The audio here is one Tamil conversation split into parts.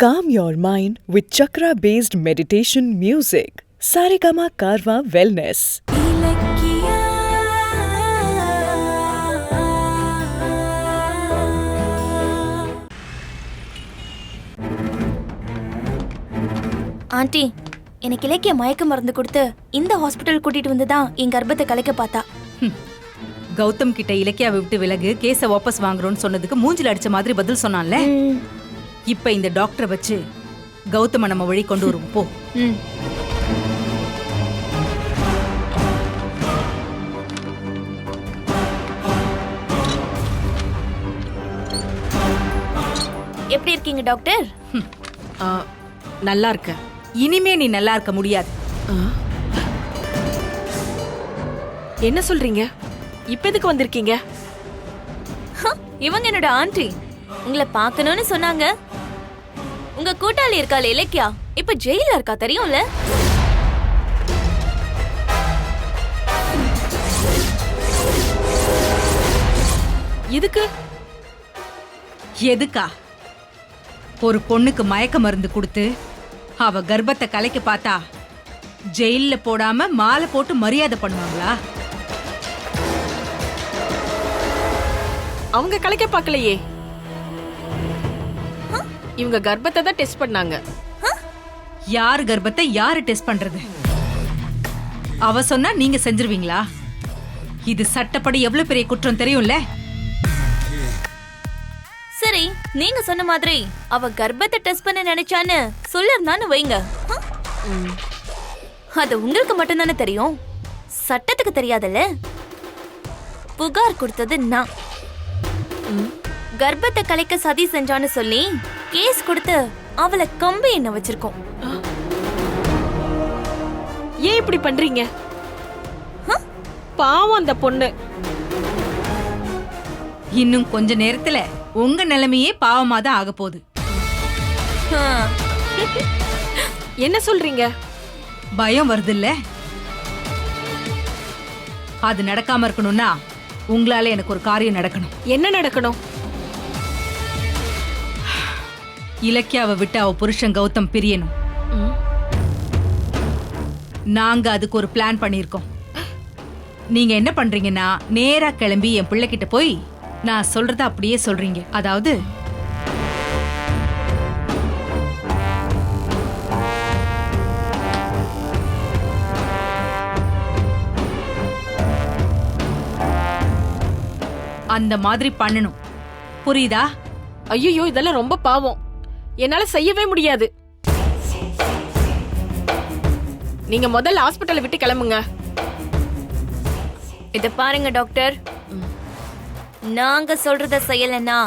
Calm your mind with chakra-based meditation music. Saregama Karwa Wellness. Aunty, எனக்கு இலக்கிய மயக்க மருந்து கொடுத்து இந்த ஹாஸ்பிட்டல் கூட்டிட்டு வந்துதான் என் கர்ப்பத்தை கலைக்க பார்த்தா. கௌதம் கிட்ட இலக்கியாவை விட்டு விலகு, கேஸ வாபஸ் வாங்குறோம்னு சொன்னதுக்கு மூஞ்சில அடிச்ச மாதிரி பதில் சொன்னான்ல. இப்ப இந்த டாக்டரை வச்சு கௌதம நம்ம வழி கொண்டு வருவோம் போ. எப்படி இருக்கீங்க டாக்டர்? நல்லா இருக்க. இனிமே நீ நல்லா இருக்க முடியாது. என்ன சொல்றீங்க? இப்ப எதுக்கு வந்திருக்கீங்க? இவங்க என்னோட ஆண்டி. உங்களை பார்க்கணும்னு சொன்னாங்க. உங்க கூட்டாளி இருக்காளே இலக்கியா, இப்ப ஜெயில இருக்கா, தெரியும்ல? எதுக்கு? எதுக்கா? ஒரு பொண்ணுக்கு மயக்க மருந்து கொடுத்து அவ கர்ப்பத்தை கலைக்க பார்த்தா ஜெயில போடாம மாலை போட்டு மரியாதை பண்ணுவாங்களா? அவங்க கலைக்க பார்க்கலையே, இவங்க கர்ப்பத்தை தான் டெஸ்ட் பண்ணாங்க. யார் கர்ப்பத்தை யாரு டெஸ்ட் பண்றது? அவ சொன்னா நீங்க செஞ்சிருவீங்களா? இது சட்டப்படி எவ்வளவு பெரிய குற்றம் தெரியும்ல? சரி, நீங்க சொன்ன மாதிரி அவ கர்ப்பத்தை டெஸ்ட் பண்ண நினைச்சான்னு சொல்லிருந்தான்னு வைங்க. அது உங்களுக்கு மட்டும்தானே தெரியும், சட்டத்துக்கு தெரியாதுல்ல. புகார் கொடுத்தது நான். கர்ப்பத்தை கலைக்க சதி செஞ்சான்னு சொல்லி கேஸ் கொடுத்து அவளை கம்பி என்ன வச்சிருக்கோம். ஏன் இப்படி பண்றீங்க? பாவம் அந்த பொண்ணு. இன்னும் கொஞ்ச நேரத்துல உங்க நிலைமையே பாவமா தான் ஆக போகுது. என்ன சொல்றீங்க? பயம் வருது இல்ல? அது நடக்காம இருக்கணும்னா உங்களால எனக்கு ஒரு காரியம் நடக்கணும். என்ன நடக்கணும்? இலக்கியாவை விட்டு அவ புருஷன் கௌதம் பிரியணும். நாங்க அதுக்கு ஒரு பிளான் பண்ணிருக்கோம். நீங்க என்ன பண்றீங்கன்னா, நேரா கிளம்பி என் பிள்ளைகிட்ட போய் நான் சொல்றத அப்படியே சொல்றீங்க. அதாவது அந்த மாதிரி பண்ணணும். புரியுதா? ஐயோ, இதெல்லாம் ரொம்ப பாவம். என்னால செய்யவே முடியாது. நீங்க முதல்ல ஹாஸ்பிட்டலை விட்டு கிளம்புங்க. இத பாருங்க டாக்டர், நாங்க சொல்றத செய்யலன்னா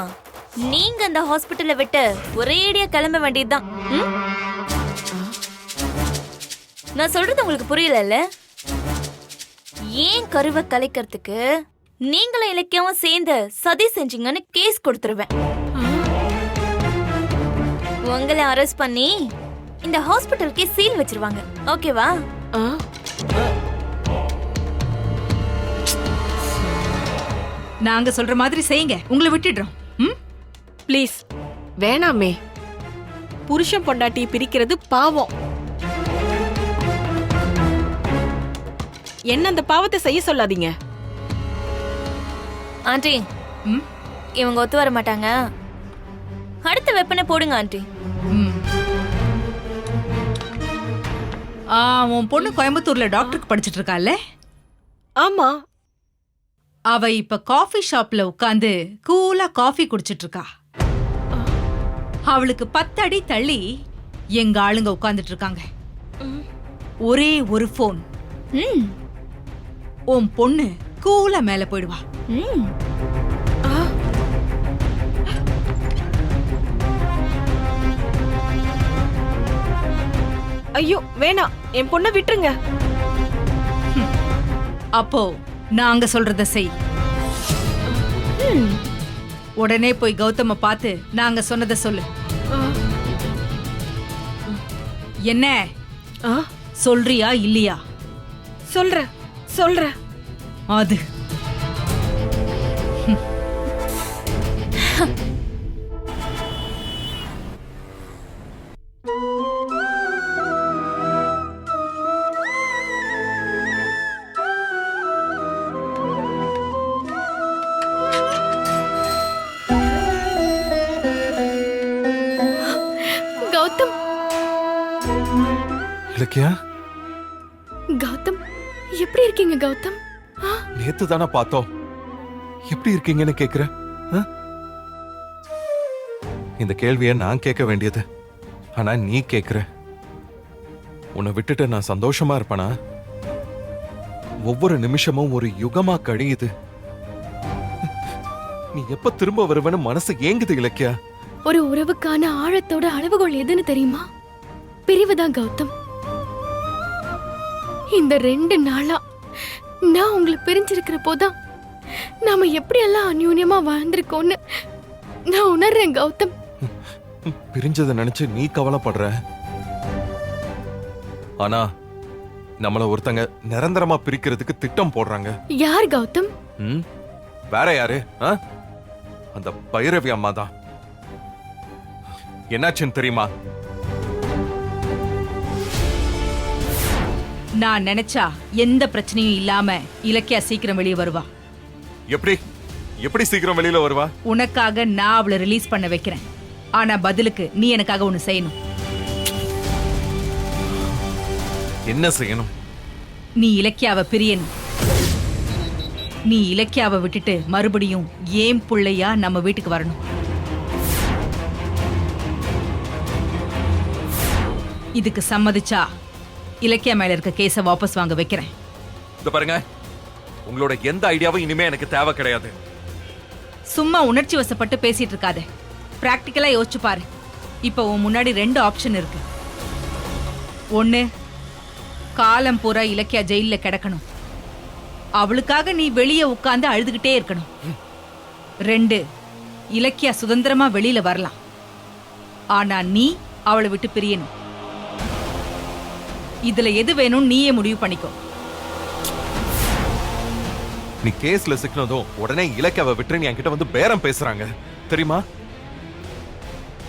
நீங்க அந்த ஹாஸ்பிட்டலை விட்டு ஒரேடியா கிளம்ப வேண்டியதுதான். நான் சொல்றது உங்களுக்கு புரியல? ஏன் கருவை கலைக்கிறதுக்கு நீங்களும் இலக்கியமும் சேர்ந்து சதி செஞ்சீங்கன்னு கேஸ் கொடுத்துருவேன். உங்களை அரெஸ்ட் பண்ணி இந்த ஹாஸ்பிட்டலுக்கே சீல் வச்சிருவாங்க. ஓகேவா? நாங்க சொல்ற மாதிரி செய்யுங்க, உங்களை விட்டுடுறோம். ப்ளீஸ் வேணாமே. புருஷன் பொண்டாட்டி பிரிக்கிறது பாவம். என்ன அந்த பாவத்தை செய்ய சொல்லாதீங்க. ஆண்டி, இவங்க ஒத்து வர மாட்டாங்க. அடுத்த வெப்பனை போடுங்க ஆண்டி. உன் பொண்ணு கோயம்புத்தூர்ல டாக்டருக்கு படிச்சிட்டு இருக்கால? ஆமா. அவ இப்ப காஃபி ஷாப்ல உட்கார்ந்து கூலா காஃபி குடிச்சிட்டு இருக்கா. அவளுக்கு 10 அடி தள்ளி எங்க ஆளுங்க உட்கார்ந்துட்டு இருக்காங்க. ஒரே ஒரு போன். உன் பொண்ணு கூலா மேல போயிடுவா. ஐயோ வேணாம், என் பொண்ணை விட்டுருங்க. அப்போ நாங்க சொல்றத செய். உடனே போய் கௌதம பார்த்து நாங்க சொன்னதை சொல்லு. என்ன சொல்றியா இல்லையா? சொல்ற. அது கௌதம். இலக்கியா, கௌதம் எப்படி இருக்கீங்க கௌதம்? நேத்து தானே பார்த்தோம். எப்படி இருக்கீங்கன்னு கேக்குற? இந்த கேள்வியை நான் கேட்க வேண்டியது, ஆனா நீ கேக்குற. உன்னை விட்டுட்டு நான் சந்தோஷமா இருப்பேனா? ஒவ்வொரு நிமிஷமும் ஒரு யுகமா கழியுது. நீ எப்ப திரும்ப வருவேன்னு மனசு ஏங்குது இலக்கியா. ஒரு உறவுக்கான ஆழத்தோட அளவுகோல் எதுன்னு தெரியுமா? பிரிவுதான் கௌதம். இந்த 2 நாளா நான் உங்களை பிரிஞ்சிருக்கிற போதான் நாம எப்படியெல்லாம் அந்யூன்யமா வாழ்ந்திருக்கோம்னு நான் உணர்றேன் கௌதம். பிரிஞ்சதை நினைச்சு நீ கவலைப்படுற, ஆனா நம்மள ஒருத்தங்க நிரந்தரமா பிரிக்கிறதுக்கு திட்டம் போடுறாங்க. யார் கௌதம்? வேற யாரு? அந்த பைரவி அம்மா தான். என்னாச்சுன்னு தெரியுமா? நான் நினைச்சா எந்த பிரச்சனையும் இல்லாம இலக்கியா சீக்கிரம் வெளியே வருவா. எப்படி எப்படி சீக்கிரம் வெளியில வருவா? உனக்காக நான் அவளை ரிலீஸ் பண்ண வைக்கிறேன். ஆனா பதிலுக்கு நீ எனக்காக ஒண்ணு செய்யணும். என்ன செய்யணும்? நீ இலக்கியாவை பிரியணும். நீ இலக்கியாவை விட்டுட்டு மறுபடியும் ஏன் புள்ளையா நம்ம வீட்டுக்கு வரணும். இதுக்கு சம்மதிச்சா இலக்கியா மேல இருக்க கேஸ வாபஸ் வாங்க வைக்கிறேன். இத பாருங்க, உங்களோட எந்த ஐடியாவும் இனிமே எனக்கு தேவை கிடையாது. சும்மா உணர்ச்சி வசப்பட்டு பேசிட்டு இருக்காத. பிராக்டிக்கலா யோசிச்சு பாரு. இப்ப உன் முன்னாடி 2 ஆப்ஷன் இருக்கு. ஒண்ணு, காலம் பூரா இலக்கியா ஜெயில கிடக்கணும். அவளுக்காக நீ வெளியே உட்கார்ந்து அழுதுகிட்டே இருக்கணும். 2, இலக்கியா சுதந்திரமா வெளியில வரலாம். ஆனா நீ அவளை விட்டு பிரியணும். இதுல எது வேணும் நீயே முடிவு பண்ணிக்கோ. நீ கேஸ்ல சிக்கினதும் உடனே இலக்கியாவை விட்டு என்கிட்ட வந்து பேரம் பேசுறாங்க தெரியுமா?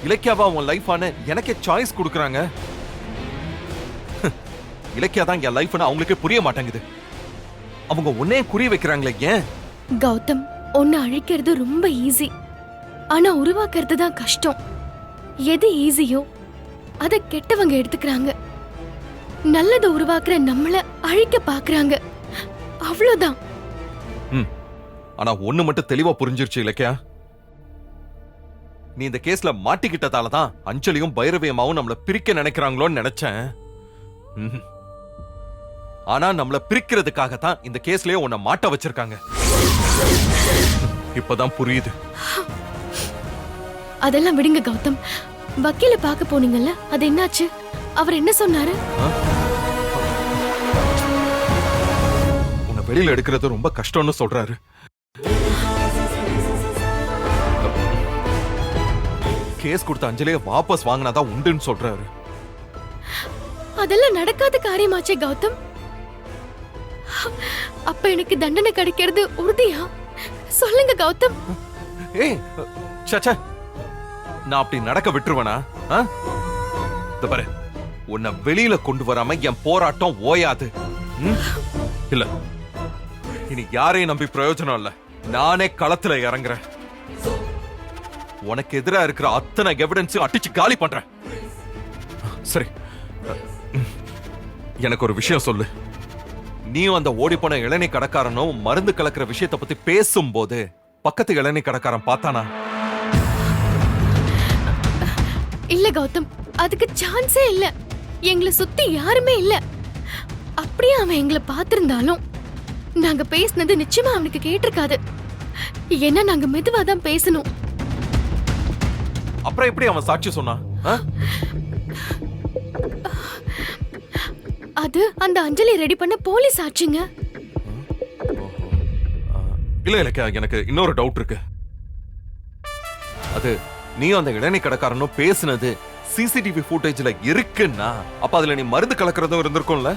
இலக்கியாவா உன் லைஃப் ஆன எனக்கே சாய்ஸ் கொடுக்கறாங்க. இலக்கியா தான் என் லைஃப்னு அவங்களுக்கே புரிய மாட்டேங்குது. அவங்க உன்னே குறி வைக்கிறாங்களே ஏன்? கௌதம், ஒன்னு அழிக்கிறது ரொம்ப ஈஸி, ஆனா உருவாக்குறது தான் கஷ்டம். எது ஈஸியோ அத கெட்டவங்க எடுத்துக்கிறாங்க. நல்லதை உருவாக்குற நம்மள அழிக்க பாக்குறாங்க. அவ்வளவுதான். ஆனா ஒண்ணு மட்டும் தெளிவா புரிஞ்சிருச்சு இலக்கியா. நீ இந்த கேஸ்ல மாட்டிக்கிட்டதால தான் அஞ்சலியும் பைரவியம்மாவும் நம்மள பிரிக்க நினைக்கிறாங்களோன்னு நினைச்சேன். ஆனா நம்மள பிரிக்கிறதுக்காக தான் இந்த கேஸ்லயே உன்னை மாட்ட வச்சிருக்காங்க. இப்பதான் புரியுது. அதெல்லாம் விடுங்க கௌதம். வக்கீல பார்க்க போனீங்கல்ல, அது என்னாச்சு? அவர் என்ன சொன்னாரு? உன்னை வெளியில எடுக்கிறது ரொம்ப கஷ்டம்னு சொல்றாரு. கேஸ் கொடுத்த அஞ்சலியை வாபஸ் வாங்கினாதான் உண்டுன்னு சொல்றாரு. அதெல்லாம் நடக்காத காரியமாச்சே கௌதம். அப்ப எனக்கு தண்டனை கிடைக்கிறது உறுதியா? சொல்லுங்க கௌதம். ஏய் சச்சா, நான் அப்படி நடக்க விட்டுருவனா? இந்த பாரு, உன்னை வெளியில கொண்டு வராம என் போராட்டம் ஓயாது. இல்ல, இனி யாரையும் நம்பி பிரயோஜனம் இல்ல. நானே களத்துல இறங்குறேன். உனக்கு எதிரா இருக்கிற அத்தனை எவிடன்ஸ் அடிச்சு காலி பண்றேன். சரி, எனக்கு ஒரு விஷயம் சொல்லு. நீயும் அந்த ஓடி போன இளநீ கடைக்காரனும் மருந்து கலக்கிற விஷயத்தை பத்தி பேசும்போது பக்கத்து இளநீ கடைக்காரன் பார்த்தானா? இல்ல கௌதம், அதுக்கு சான்ஸே இல்ல. எங்களை சுத்தி யாருமே இல்ல. அப்படியே அவன் எங்களை பார்த்திருந்தாலும் நாங்க பேசினது நிச்சயமா அவனுக்கு கேட்டிருக்காது. ஏன்னா நாங்க மெதுவா தான் பேசணும். அப்புறம் எப்படி அவன் சாட்சி சொன்னான்? அது அந்த அஞ்சலி ரெடி பண்ண போலீஸ் ஆச்சுங்க. இல்ல இல்ல, எனக்கு இன்னொரு டவுட் இருக்கு. அது நீயும் அந்த இளநீ கடைக்காரனும் பேசுனது சிசிடிவி ஃபுட்டேஜ்ல இருக்குன்னா அப்ப அதுல நீ மருந்து கலக்கிறதும் இருந்திருக்கும்ல?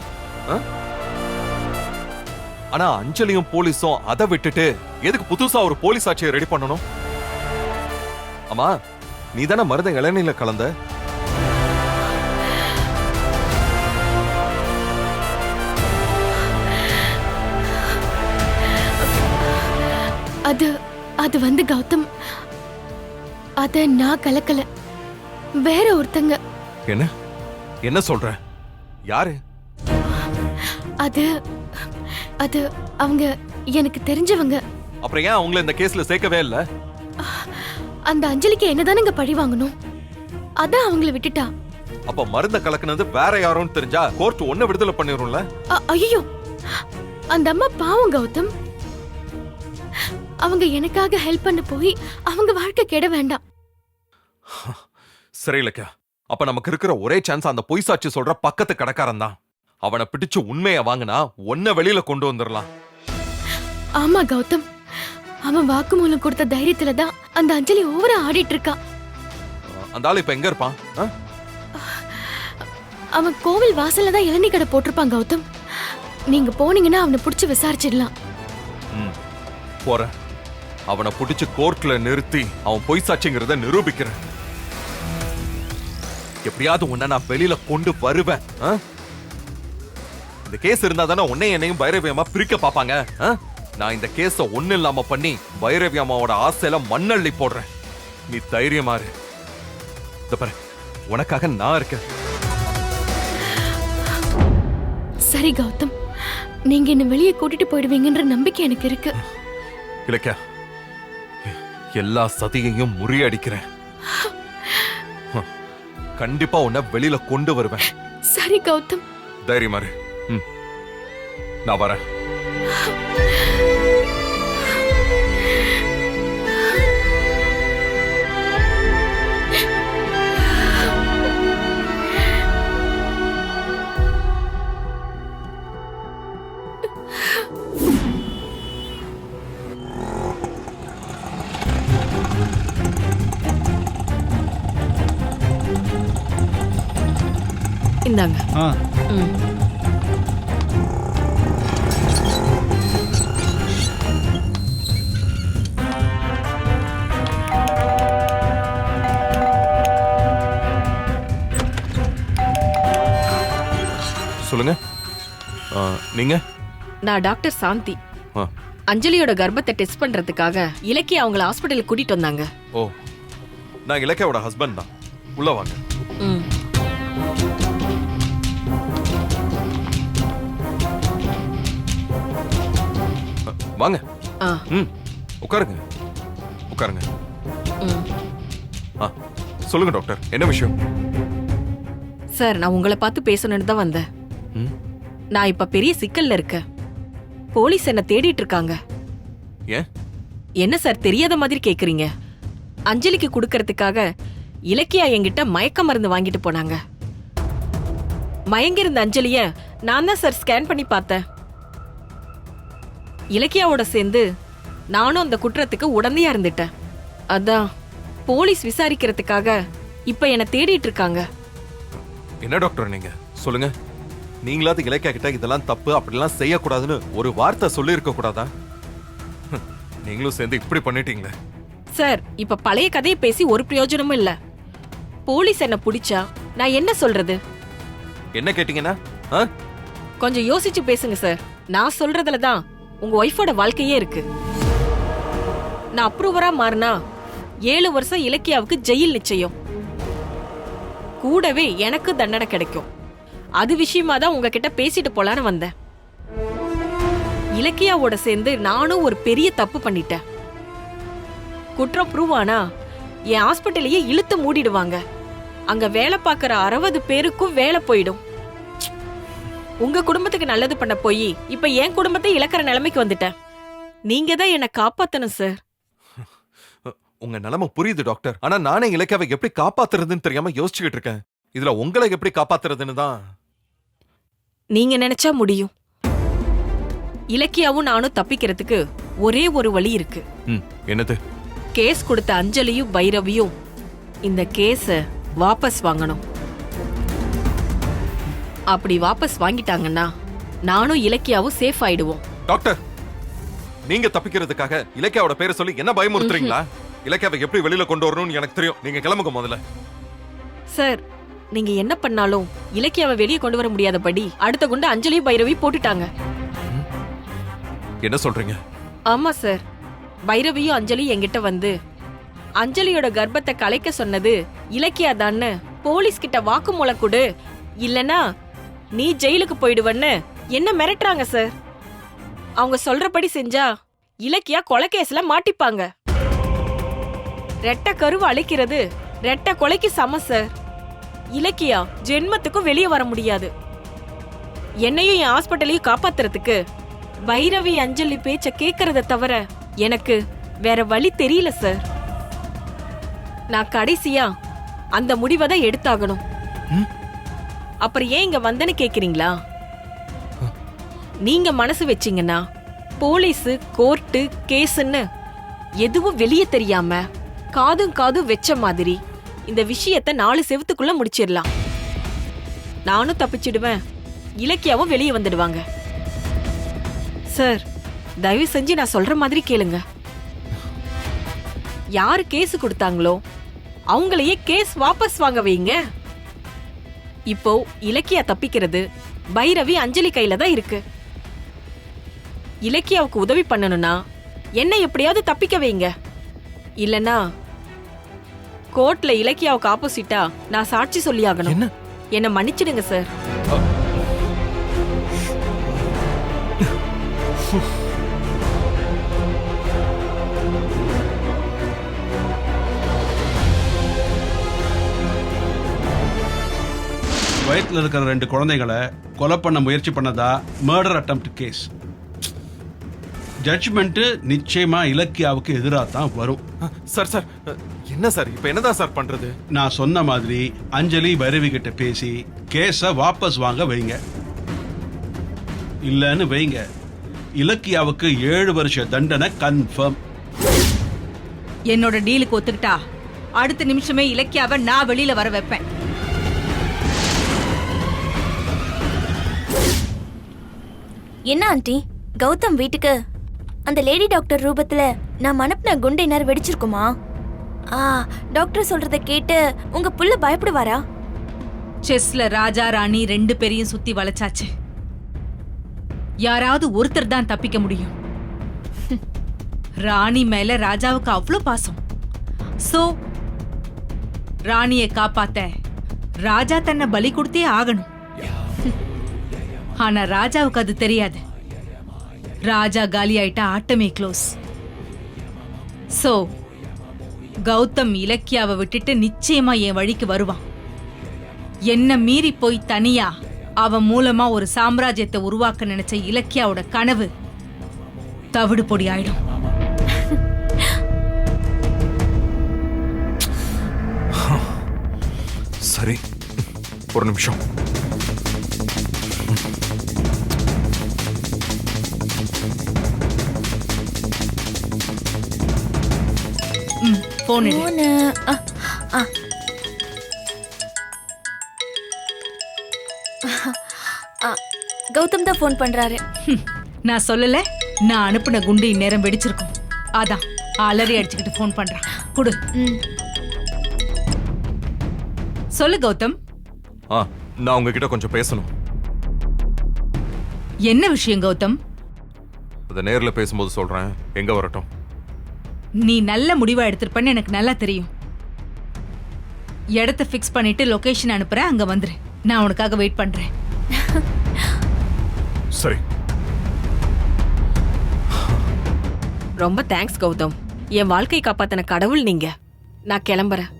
ஆனா அஞ்சலியும் போலீஸும் அதை விட்டுட்டு எதுக்கு புதுசா ஒரு போலீஸ் ஆட்சியை ரெடி பண்ணணும்? ஆமா, நீ தானே மருந்து இளநீல கலந்த? அது வந்து கௌதம், அத நான் கலக்கல, வேற ஒருத்தங்க. என்ன என்ன சொல்ற? யாரு? அது அது அவங்க எனக்கு தெரிஞ்சவங்க. அப்புறம் ஏன் அவங்கள இந்த கேஸ்ல சேர்க்கவே இல்ல? அந்த அஞ்சலிக்கு என்னதானங்க பழி வாங்கணும், அதான் அவங்கள விட்டுட்டா. அப்ப மருந்த கலக்குனது வேற யாரோன்னு தெரிஞ்சா கோர்ட் ஒன்ன விடுதலை பண்ணிரும்ல? ஐயோ, அந்த அம்மா பாவம் கௌதம். அவங்க எனக்காக ஹெல்ப் பண்ண போய் அவங்க வாழ்க்கை கெட வேண்டாம். சரி இலக்கியா, அப்ப நமக்கு இருக்கிற ஒரே சான்ஸ் அந்த பொய் சாட்சி சொல்ற பக்கத்து கடைக்காரன் தான். அவனை பிடிச்சு உண்மையை வாங்கினா ஒன்ன வெளியில கொண்டு வந்துடலாம். ஆமா கௌதம், அவன் வாக்குமூலம் கொடுத்த தைரியத்துல தான் அந்த அஞ்சலி ஓவரா ஆடிட்டு இருக்கா. அந்த ஆள் இப்ப எங்க இருப்பான்? அவன் கோவில் வாசல்ல தான் இளநீ கடை போட்டிருப்பான் கௌதம். நீங்க போனீங்கன்னா அவனை பிடிச்சு விசாரிச்சிடலாம். போறேன். அவனை பிடிச்சு கோர்ட்ல நிறுத்தி அவன் பொய் சாட்சிங்கிறத நிரூபிக்கிறேன். எப்படியாவது உன்னை நான் வெளியில கொண்டு வருவேன். இந்த கேஸ் இருந்தா தானே உன்னை என்னையும் பைரவியம்மா பிரிக்க பாப்பாங்க. நான் இந்த கேஸ ஒண்ணு இல்லாம பண்ணி பைரவியம்மாவோட ஆசையில மண்ணள்ளி போடுறேன். நீ தைரியமா இரு. பாரு, உனக்காக நான் இருக்கேன். சரி கௌதம், நீங்க என்ன வெளியே கூட்டிட்டு போயிடுவீங்கன்ற நம்பிக்கை எனக்கு இருக்கு. இலக்கியா, எல்லா சதியையும் முறியடிக்கிறேன். கண்டிப்பா உன்னை வெளியில கொண்டு வருவேன். சரி கௌதம், தைரியமா இரு. நான் வரேன். இந்தாங்க. சொல்லுங்க. நீங்க? நான் டாக்டர் சாந்தி. ஆ. அஞ்சலியோட கர்ப்பத்தை டெஸ்ட் பண்றதுக்காக இலக்கியா அவங்கள ஹாஸ்பிடலுக்கு கூட்டிட்டு வந்தாங்க. ஓ, நான் இலக்கியாவோட ஹஸ்பண்ட் தான். உள்ள வாங்க. ம். வாங்க. ஆ. உட்காருங்க, உட்காருங்க. ம். சொல்லுங்க டாக்டர், என்ன விஷயம்? சார், நான் உங்களை பார்த்து பேசணும்னு தான் வந்தேன். நான் இப்ப பெரிய சிக்கல்ல இருக்கேன். போலீஸ் என்ன தேடிட்டு இருக்காங்க. ஏன்? என்ன சார் தெரியாத மாதிரி கேக்குறீங்க? அஞ்சலிக்கு கொடுக்கறதுக்காக இலக்கியா என்கிட்ட மயக்க மருந்து வாங்கிட்டு போனாங்க. மயங்கிருந்த அஞ்சலிய நான் தான் சார் ஸ்கேன் பண்ணி பார்த்தேன். இலக்கியாவோட சேர்ந்து நானும் அந்த குற்றத்துக்கு உடந்தையா இருந்துட்டேன். அதான் போலீஸ் விசாரிக்கிறதுக்காக இப்ப என்ன தேடிட்டு இருக்காங்க. என்ன டாக்டர் நீங்க சொல்லுங்க. நீங்களாவது இலக்கியா கிட்ட இதெல்லாம் தப்பு, அப்படிலாம் செய்யக்கூடாதுன்னு ஒரு வார்த்தை சொல்லி இருக்க கூடாதா? நீங்களும் சேர்ந்து இப்படி பண்ணிட்டீங்களே. சார், இப்ப பழைய கதையை பேசி ஒரு பிரயோஜனமும் இல்ல. போலீஸ் என்ன புடிச்சா நான் என்ன சொல்றது? என்ன கேட்டீங்கன்னா? கொஞ்சம் யோசிச்சு பேசுங்க சார். நான் சொல்றதுல தான் உங்க ஒய்ஃபோட வாழ்க்கையே இருக்கு. நான் அப்ரூவரா மாறினா 7 வருஷம் இலக்கியாவுக்கு ஜெயில் நிச்சயம். கூடவே எனக்கு தண்டனை கிடைக்கும். அது விஷயமா தான் உங்ககிட்ட பேசிட்டு போலான்னு வந்தேன். இலக்கியாவோட சேர்ந்து நானும் ஒரு பெரிய தப்பு பண்ணிட்டேன். குற்றம் ப்ரூவ் ஆனா என் ஹாஸ்பிட்டலையே இழுத்து மூடிடுவாங்க. அங்க வேலை பார்க்கற 60 பேருக்கும் வேலை போயிடும். உங்க குடும்பத்துக்கு நல்லது பண்ண போய் இப்ப என் குடும்பத்தை இழக்கிற நிலைமைக்கு வந்துட்டேன். நீங்க தான் என்ன காப்பாத்தணும் சார். உங்க நிலைமை புரியுது டாக்டர். ஆனா நானே இலக்கியாவை எப்படி காப்பாத்துறதுன்னு தெரியாம யோசிச்சுக்கிட்டு இருக்கேன். இதுல உங்களை எப்படி காப்பாத்துறதுன்னு தான். நீங்க நினைச்சா முடியும். இலக்கியாவும் நானும் தப்பிக்கிறதுக்கு ஒரே ஒரு வழி இருக்கு. என்னது? கேஸ் கொடுத்த அஞ்சலியும் பைரவியும் இந்த கேஸ வாபஸ் வாங்கணும். அப்படி வாபஸ் வாங்கிட்டாங்கன்னா நானும் இலக்கியாவும் சேஃப் ஆயிடுவோம். டாக்டர், நீங்க தப்பிக்கிறதுக்காக இலக்கியாவோட பேரை சொல்லி என்ன பயமுறுத்துறீங்களா? இலக்கியாவை எப்படி வெளியில கொண்டு வரணும்னு எனக்கு தெரியும். நீங்க கிளம்புங்க முதல்ல. சார், நீங்க என்ன பண்ணாலும் இலக்கியாவை வெளியே கொண்டு வர முடியாதபடி அடுத்த குண்டு அஞ்சலியும் பைரவி போட்டுட்டாங்க. என்ன சொல்றீங்க? ஆமா சார், பைரவியும் அஞ்சலி என்கிட்ட வந்து அஞ்சலியோட கர்ப்பத்தை கலைக்க சொன்னது இலக்கியா தான்னு போலீஸ் கிட்ட வாக்குமூலம் கொடு, இல்லனா நீ ஜெயிலுக்கு போயிடுவன்னு என்ன மிரட்டுறாங்க சார். அவங்க சொல்றபடி செஞ்சா இலக்கியா கொலைகேஸ்ல மாட்டிப்பாங்க. ரெட்ட கருவை அழிக்கிறது ரெட்ட கொலைக்கு சம சார். இலக்கியா ஜென்மத்துக்கும் வெளியே வர முடியாது. என்னையும் என் ஹாஸ்பிட்டலையும் காப்பாத்துறதுக்கு பைரவி அஞ்சலி பேச்ச கேக்குறத தவிர எனக்கு வேற வழி தெரியல சார். நான் கடைசியா அந்த முடிவை தான் எடுத்தாகணும். அப்புறம் ஏன் இங்க வந்தேன்னு கேக்குறீங்களா? நீங்க மனசு வச்சீங்கன்னா போலீஸ், கோர்ட்டு, கேஸ்ன்னு எதுவும் வெளியே தெரியாம காதும் வெச்ச மாதிரி இந்த விஷயத்தை 4 செவத்துக்குள்ள முடிச்சிடலாம். நானும் தப்பிச்சிடுவேன், இலக்கியாவும் வெளியே வந்துடுவாங்க. சார், தயவு செஞ்சு நான் சொல்ற மாதிரி கேளுங்க. யாரு கேஸ் கொடுத்தாங்களோ அவங்களையே கேஸ் வாபஸ் வாங்க வைங்க. இப்போ இலக்கியா தப்பிக்கிறது பைரவி அஞ்சலி கையில தான் இருக்கு. இலக்கியாவுக்கு உதவி பண்ணணும்னா என்ன எப்படியாவது தப்பிக்க வைங்க. இல்லனா கோர்ட்ல இலக்கியாவுக்கு ஆப்போசிட்டா நான் சாட்சி சொல்லியாகணும். என்ன மன்னிச்சிடுங்க சார். வயிற்றுல இருக்கிற 2 குழந்தைகளை கொலை பண்ண முயற்சி பண்ணதா மர்டர் அட்டெம்ப்ட் கேஸ். ஜட்ஜ்மெண்ட் நிச்சயமா இலக்கியாவுக்கு எதிராக தான் வரும். சார் சார் என்ன சார் இப்ப என்னதான் சார் பண்றது? நான் சொன்ன மாதிரி அஞ்சலி பைரவி கிட்ட பேசி கேஸ வாபஸ் வாங்க வைங்க. இல்லன்னு வைங்க, இலக்கியாவுக்கு 7 வருஷ தண்டனை கன்ஃபார்ம். என்னோட டீலுக்கு ஒத்துக்கிட்டா அடுத்த நிமிஷமே இலக்கியாவை நான் வெளியில வர வைப்பேன். என்ன ஆண்டி, கௌதம் வீட்டுக்கு அந்த லேடி டாக்டர் ரூபத்துல நான் அனுப்பின குண்டு இன்னார் வெடிச்சிருக்குமா? டாக்டர் சொல்றத கேட்டு உங்க புள்ள பயப்படுவாரா? செஸ்ல ராஜா ராணி 2 பேரையும் சுத்தி வளைச்சாச்சு. யாராவது ஒருத்தர் தான் தப்பிக்க முடியும். ராணி மேல ராஜாவுக்கு அவ்வளவு பாசம். சோ ராணியை காப்பாத்த ராஜா தன்னை பலி கொடுத்தே ஆகணும். ஆனா ராஜாவுக்கு அது தெரியாது. ராஜா காலி ஆயிட்டா ஆட்டமே க்ளோஸ். சோ கௌதம் இலக்கியாவை விட்டுட்டு நிச்சயமா என் வழிக்கு வருவான். என்ன மீறி போய் தனியா அவன் மூலமா ஒரு சாம்ராஜ்யத்தை உருவாக்க நினைச்ச இலக்கியாவோட கனவு தவிடு பொடி ஆயிடும். சரி, ஒரு நிமிஷம். போன் கௌதம் தான் போன் பண்றாரு. நான் சொல்லல, நான் அனுப்பின குண்டு இந்நேரம் வெடிச்சிருக்கும். அதான் அலறி அடிச்சுக்கிட்டு போன் பண்றான். குடு. சொல்லு கௌதம். நான் உங்ககிட்ட கொஞ்சம் பேசணும். என்ன விஷயம் கௌதம்? அத நேர்ல பேசும்போது சொல்றேன். எங்க வரட்டும்? நீ நல்ல முடிவா எடுத்திருப்பன்னு எனக்கு நல்லா தெரியும். இடத்தை ஃபிக்ஸ் பண்ணிட்டு லொகேஷன் அனுப்புறேன், அங்க வந்துரு. நான் உனக்காக வெயிட் பண்றேன். சரி. ரொம்ப தேங்க்ஸ் கௌதம். என் வாழ்க்கை காப்பாத்தின கடவுள் நீங்க. நான் கிளம்புறேன்.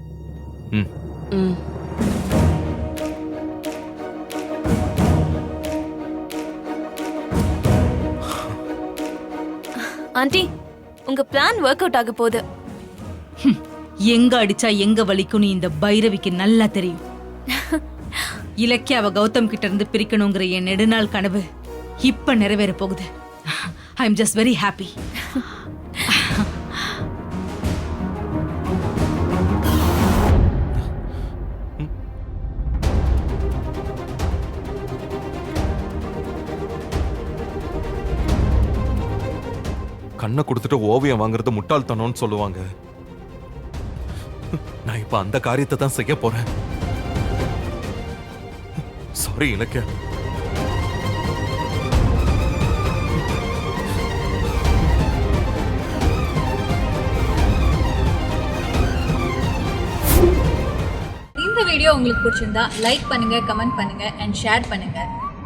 ஆண்டி, உங்க பிளான் ஒர்க் அவுட் ஆக போகுது. எங்க அடிச்சா எங்க வலிக்கும்னு இந்த பைரவிக்கு நல்லா தெரியும். இலக்கியாவை கௌதம் கிட்ட இருந்து பிரிக்கணுங்கிற என் நெடுநாள் கனவு இப்ப நிறைவேற போகுது. I am just very happy. கண்ணை கொடுத்துட்டு ஓவியம் வாங்குறது முட்டாள்தனம்னு சொல்லுவாங்க. நான் இப்ப அந்த காரியத்தை தான் செய்ய போறேன். சாரி இலக்கியா. இந்த வீடியோ உங்களுக்கு பிடிச்சிருந்தா லைக் பண்ணுங்க, கமெண்ட் பண்ணுங்க அண்ட் ஷேர் பண்ணுங்க.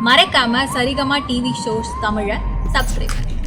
மறக்காம சரிகமா டிவி ஷோஸ் தமிழை சப்ஸ்கிரைப் பண்ணுங்க.